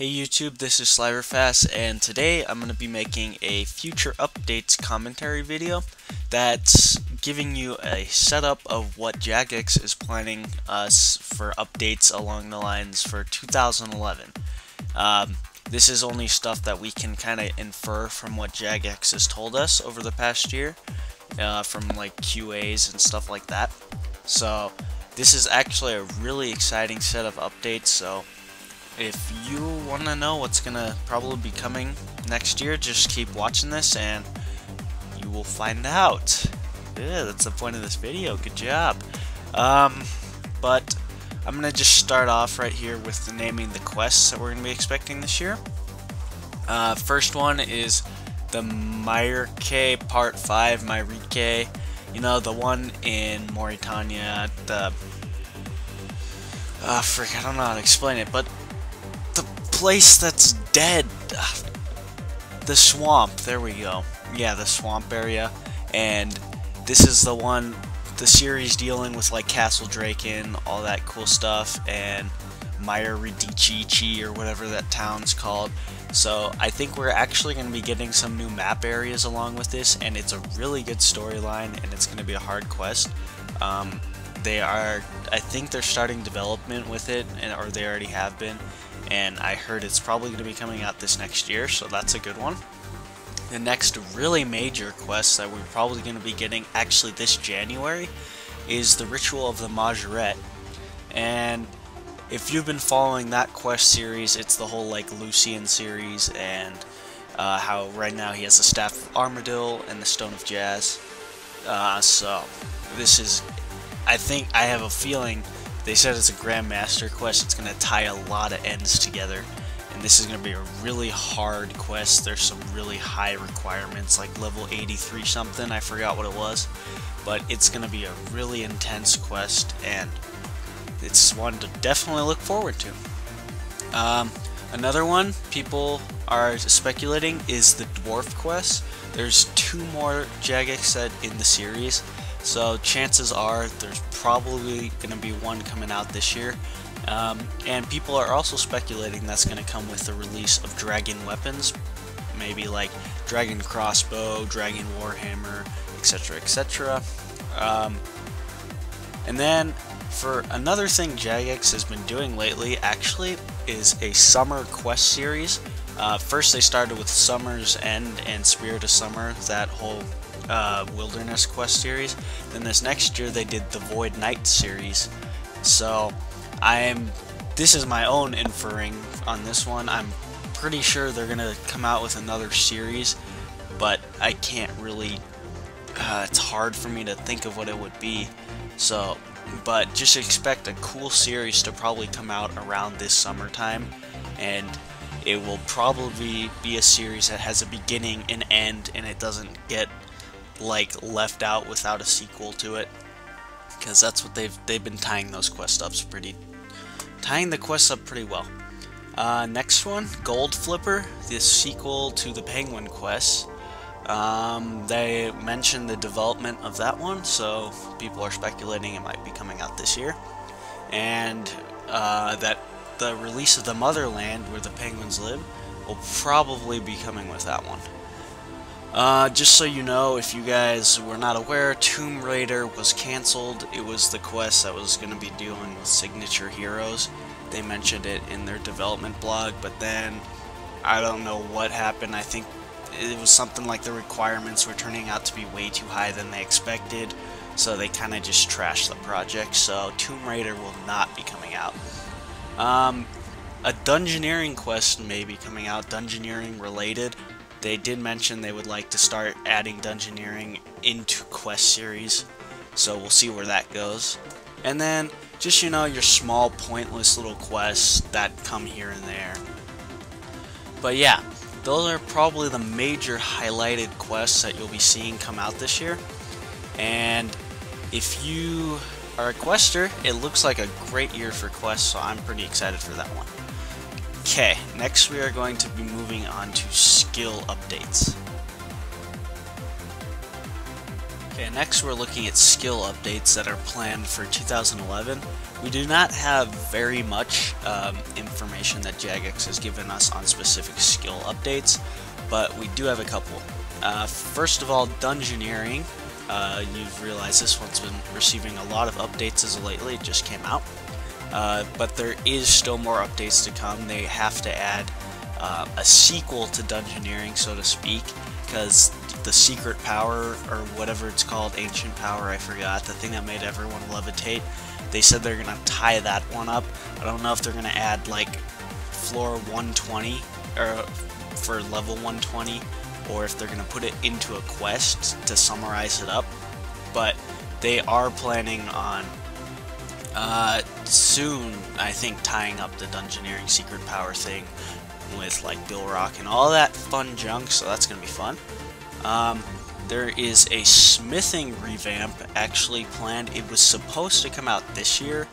Hey YouTube, this is Sliverfas, and today I'm going to be making a future updates commentary video that's giving you a setup of what Jagex is planning us for updates along the lines for 2011. This is only stuff that we can kind of infer from what Jagex has told us over the past year, from like QAs and stuff like that. So this is actually a really exciting set of updates, so if you want to know what's going to probably be coming next year, just keep watching this and you will find out. Yeah, that's the point of this video. Good job. But I'm going to just start off right here with the naming the quests that we're going to be expecting this year. First one is the Myreque Part 5, Myreque. You know, the one in Mauritania, frick, I don't know how to explain it, but the place that's dead. The swamp, there we go. Yeah, the swamp area. And this is the one, the series dealing with like Castle Draken, all that cool stuff, and Myreque or whatever that town's called. So I think we're actually going to be getting some new map areas along with this, and it's a really good storyline, and it's going to be a hard quest. I think they're starting development with it, or they already have been, and I heard it's probably going to be coming out this next year, so that's a good one. The next really major quest that we're probably going to be getting actually this January is the Ritual of the Mahjarret. And if you've been following that quest series, it's the whole like Lucian series, and how right now he has the Staff of Armadil and the Stone of Jazz. So this is, I have a feeling they said it's a Grandmaster quest. It's going to tie a lot of ends together, and this is going to be a really hard quest. There's some really high requirements, like level 83 something, I forgot what it was, but it's going to be a really intense quest, and it's one to definitely look forward to. Another one people are speculating is the Dwarf quest. There's 2 more Jagex said in the series, so chances are there's probably going to be one coming out this year. And people are also speculating that's going to come with the release of dragon weapons, maybe like dragon crossbow, dragon warhammer, etc, etc. And then for another thing Jagex has been doing lately actually is a summer quest series. First they started with Summer's End and Spirit of Summer, that whole wilderness quest series. Then this next year they did the Void Knight series. So this is my own inferring on this one. I'm pretty sure they're gonna come out with another series, but I can't really, it's hard for me to think of what it would be. So, but just expect a cool series to probably come out around this summertime, and it will probably be a series that has a beginning and end, and it doesn't get like left out without a sequel to it, because that's what they've been tying the quests up pretty well. Next one, Goldflipper, the sequel to the Penguin quest. They mentioned the development of that one, so people are speculating it might be coming out this year, and that the release of the Motherland, where the penguins live, will probably be coming with that one. Just so you know, if you guys were not aware, Tomb Raider was cancelled. It was the quest that was going to be dealing with signature heroes. They mentioned it in their development blog, but then I don't know what happened. I think it was something like the requirements were turning out to be way too high than they expected, so they kind of just trashed the project. So Tomb Raider will not be coming out. A Dungeoneering Quest may be coming out, Dungeoneering related. They did mention they would like to start adding Dungeoneering into quest series, so we'll see where that goes. And then, just, you know, your small pointless little quests that come here and there. But yeah, those are probably the major highlighted quests that you'll be seeing come out this year. And if you are a quester, it looks like a great year for quests, so I'm pretty excited for that one. Okay, next we are going to be moving on to skill updates. Okay, next we're looking at skill updates that are planned for 2011. We do not have very much information that Jagex has given us on specific skill updates, but we do have a couple. First of all, Dungeoneering. You've realized this one's been receiving a lot of updates as of lately. It just came out. But there is still more updates to come. They have to add a sequel to Dungeoneering, so to speak, because the secret power, or whatever it's called, ancient power, I forgot, the thing that made everyone levitate, they said they're gonna tie that one up. I don't know if they're gonna add like floor 120 or for level 120, or if they're gonna put it into a quest to summarize it up, but they are planning on soon, I think, tying up the Dungeoneering secret power thing with like Bill Rock and all that fun junk, so that's gonna be fun. There is a smithing revamp actually planned. It was supposed to come out this year,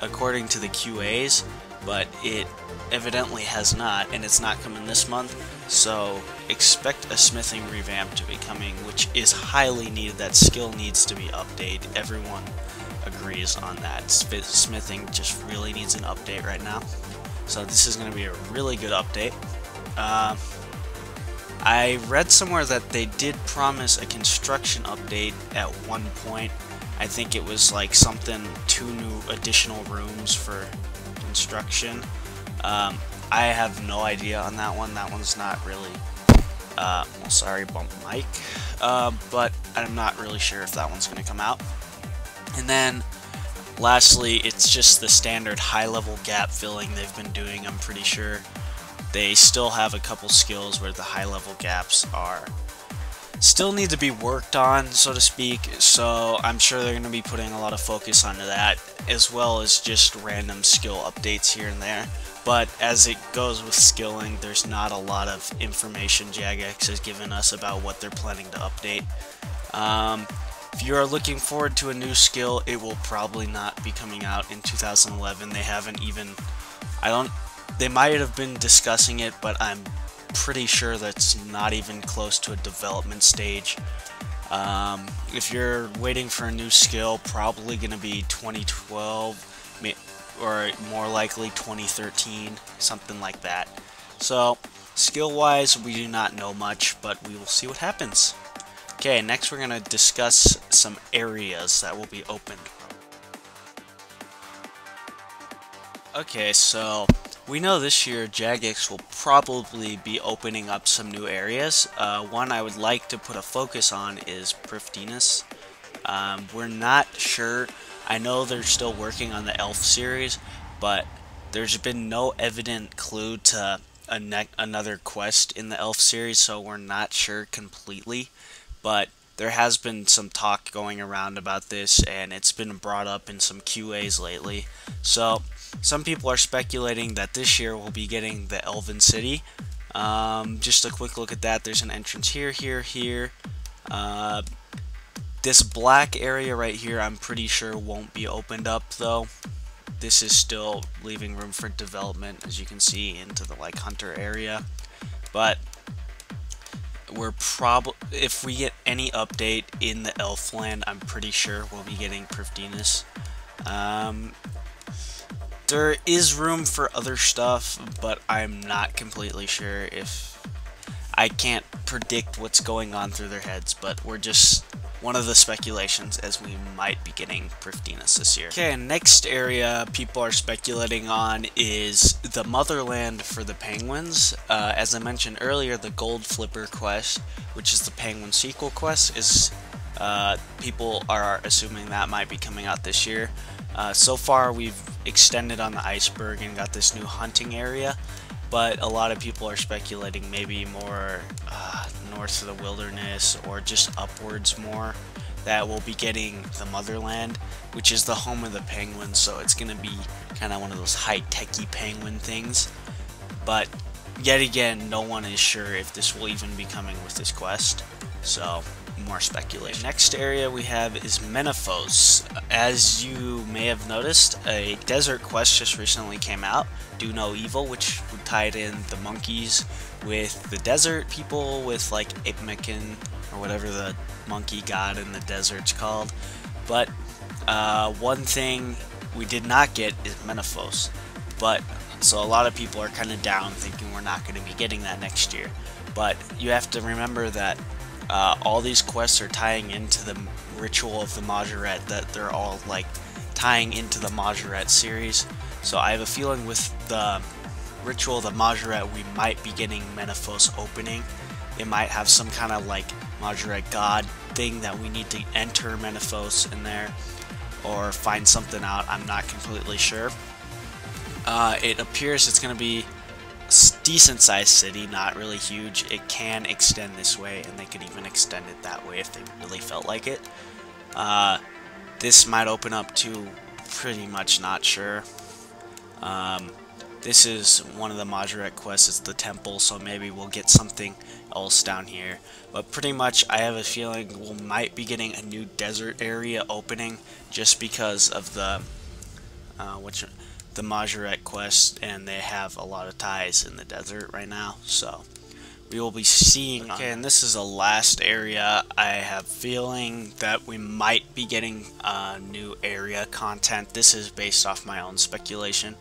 according to the QAs, but it evidently has not, and it's not coming this month, so expect a smithing revamp to be coming, which is highly needed. That skill needs to be updated. Everyone agrees on that. Smithing just really needs an update right now, so this is going to be a really good update. I read somewhere that they did promise a construction update at one point. I think it was like something, 2 new additional rooms for construction. I have no idea on that one. That one's not really, well, sorry, bump mic, but I'm not really sure if that one's going to come out. And then lastly, it's just the standard high-level gap filling they've been doing, I'm pretty sure. They still have a couple skills where the high-level gaps are still need to be worked on, so to speak, so I'm sure they're going to be putting a lot of focus onto that, as well as just random skill updates here and there. But as it goes with skilling, there's not a lot of information Jagex has given us about what they're planning to update. If you are looking forward to a new skill, it will probably not be coming out in 2011. They haven't even, they might have been discussing it, but I'm pretty sure that's not even close to a development stage. If you're waiting for a new skill, probably going to be 2012, or more likely 2013, something like that. So, skill-wise, we do not know much, but we will see what happens. Okay, next we're going to discuss some areas that will be opened. Okay, so we know this year Jagex will probably be opening up some new areas. One I would like to put a focus on is Prifddinas. We're not sure. I know they're still working on the Elf series, but there's been no evident clue to another quest in the Elf series, so we're not sure completely. But there has been some talk going around about this, and it's been brought up in some QAs lately. So some people are speculating that this year we'll be getting the Elven City. Just a quick look at that. There's an entrance here, here. This black area right here, I'm pretty sure won't be opened up though. This is still leaving room for development, as you can see, into the like hunter area. But we're if we get any update in the Elfland, I'm pretty sure we'll be getting Prifddinas. There is room for other stuff, but I'm not completely sure. I can't predict what's going on through their heads, but we're just one of the speculations as we might be getting Prifddinas this year. Okay, next area people are speculating on is the Motherland for the penguins. As I mentioned earlier, the Goldflipper quest, which is the penguin sequel quest, is people are assuming that might be coming out this year. So far we've extended on the iceberg and got this new hunting area, but a lot of people are speculating maybe more north of the wilderness, or just upwards more, that we'll be getting the Motherland, which is the home of the penguins, so it's going to be kind of one of those high-techy penguin things. But yet again, no one is sure if this will even be coming with this quest, so more speculation. Next area we have is Menaphos. As you may have noticed, a desert quest just recently came out, Do No Evil, which would tie in the monkeys with the desert people, with like Apmekin, or whatever the monkey god in the desert's called. But one thing we did not get is Menaphos. But so a lot of people are kind of down, thinking we're not going to be getting that next year. But you have to remember that all these quests are tying into the ritual of the Mahjarret, that they're all like tying into the Mahjarret series. So I have a feeling with the ritual of the Mahjarret we might be getting Menaphos opening. It might have some kind of like Mahjarret god thing that we need to enter Menaphos in there, or find something out. I'm not completely sure. It appears it's going to be a decent sized city, not really huge. It can extend this way, and they could even extend it that way if they really felt like it. This might open up to pretty much not sure. This is one of the Mahjarret quests, it's the temple, so maybe we'll get something else down here. But pretty much I have a feeling we might be getting a new desert area opening just because of the Mahjarret quest, and they have a lot of ties in the desert right now, so we will be seeing. Okay, and this is the last area. I have feeling that we might be getting new area content. This is based off my own speculation.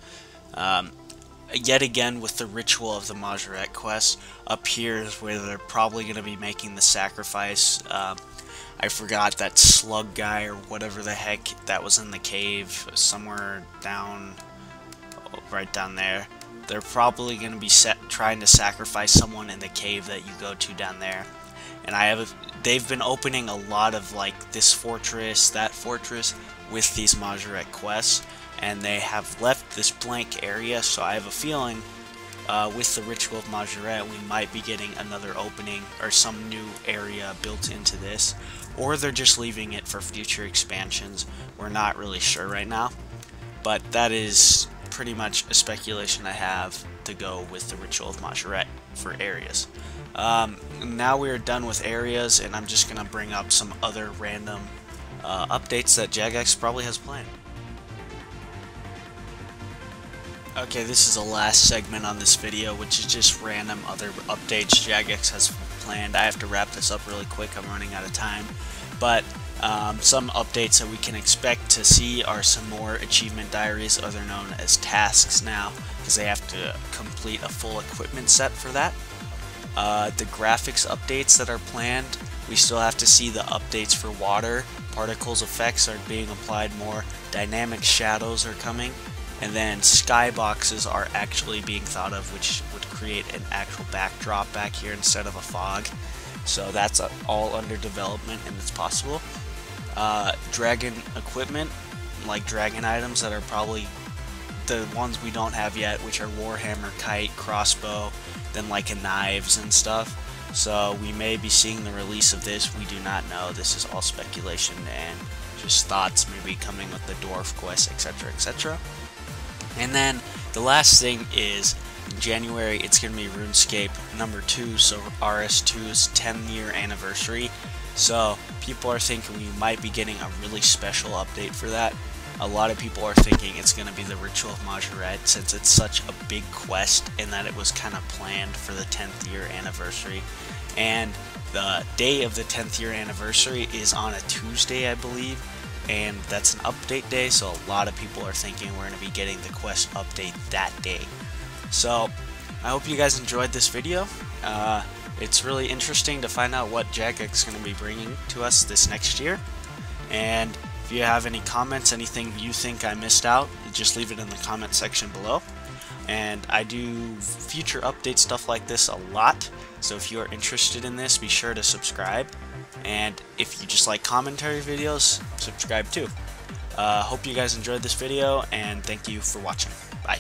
Yet again, with the ritual of the Mahjarret quest, up here is where they're probably going to be making the sacrifice. I forgot that slug guy or whatever the heck that was in the cave somewhere down, right down there. They're probably going to be trying to sacrifice someone in the cave that you go to down there. And they've been opening a lot of like this fortress, that fortress with these Mahjarret quests, and they have left this blank area, so I have a feeling with the ritual of Mahjarret we might be getting another opening or some new area built into this, or they're just leaving it for future expansions. We're not really sure right now, but that is pretty much a speculation I have to go with the ritual of Mahjarret for areas. Now we are done with areas, and I'm just gonna bring up some other random updates that Jagex probably has planned. Okay, this is the last segment on this video, which is just random other updates Jagex has planned. I have to wrap this up really quick, I'm running out of time. But some updates that we can expect to see are some more achievement diaries, other known as tasks now, because they have to complete a full equipment set for that. The graphics updates that are planned, we still have to see the updates for water. Particles effects are being applied more, dynamic shadows are coming, and then skyboxes are actually being thought of, which would create an actual backdrop back here instead of a fog. So that's all under development, and it's possible. Dragon equipment, like dragon items that are probably the ones we don't have yet, which are Warhammer, Kite, Crossbow, then like knives and stuff. So we may be seeing the release of this, we do not know. This is all speculation and just thoughts, maybe coming with the Dwarf quest, etc, etc. And then the last thing is, in January it's going to be RuneScape number 2, so RS2's 10-year anniversary. So people are thinking we might be getting a really special update for that. A lot of people are thinking it's going to be the Ritual of Mahjarret, since it's such a big quest and that it was kind of planned for the 10th year anniversary. And the day of the 10th year anniversary is on a Tuesday, I believe. And that's an update day, so a lot of people are thinking we're going to be getting the quest update that day. So I hope you guys enjoyed this video. It's really interesting to find out what Jagex is going to be bringing to us this next year. And if you have any comments, anything you think I missed out, just leave it in the comment section below. And I do future update stuff like this a lot, so if you are interested in this, be sure to subscribe. And if you just like commentary videos, subscribe too. Hope you guys enjoyed this video, and thank you for watching. Bye.